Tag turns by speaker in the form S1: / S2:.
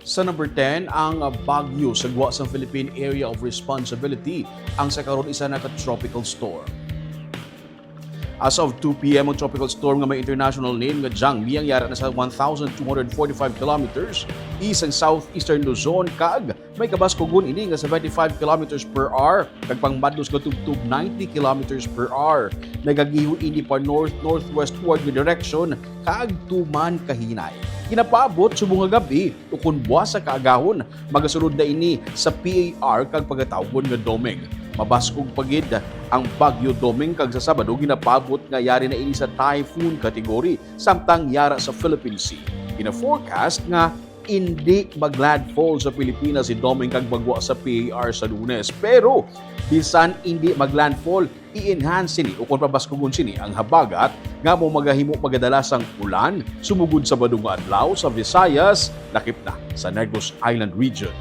S1: Sa number 10, ang Bagyo sa Guwa sa Philippine Area of Responsibility ang sa karon isa na tropical storm. As of 2 p.m. ang tropical storm nga may international name nga Jiangmi ang yara na sa 1,245 kilometers east and southeastern Luzon kag may kabaskugon ini nga 75 kilometers per hour kag pangmadlos nga tubtub 90 kilometers per hour. Nagagiho ini pa north-northwestward nga direction kag tuman kahinay. Ginapaabot subong nga gabi ukon bwas sa kaagahon magasulod na ini sa PAR kag pagatawgon nga domeng. Mabaskog pagid ang Bagyo Doming kag sa Sabado ginapabot nga yari na ini sa typhoon category samtang yara sa Philippine Sea. Gina-forecast nga hindi maglandfall sa Pilipinas si Doming kag bagwa sa PAR sa Lunes. Pero bisan hindi maglandfall, i-enhance ni o kung pabaskogon sini ang habagat nga mo magahimo magadalasang ulan sumugod sa badong adlaw sa Visayas, lakip na sa Negros Island region.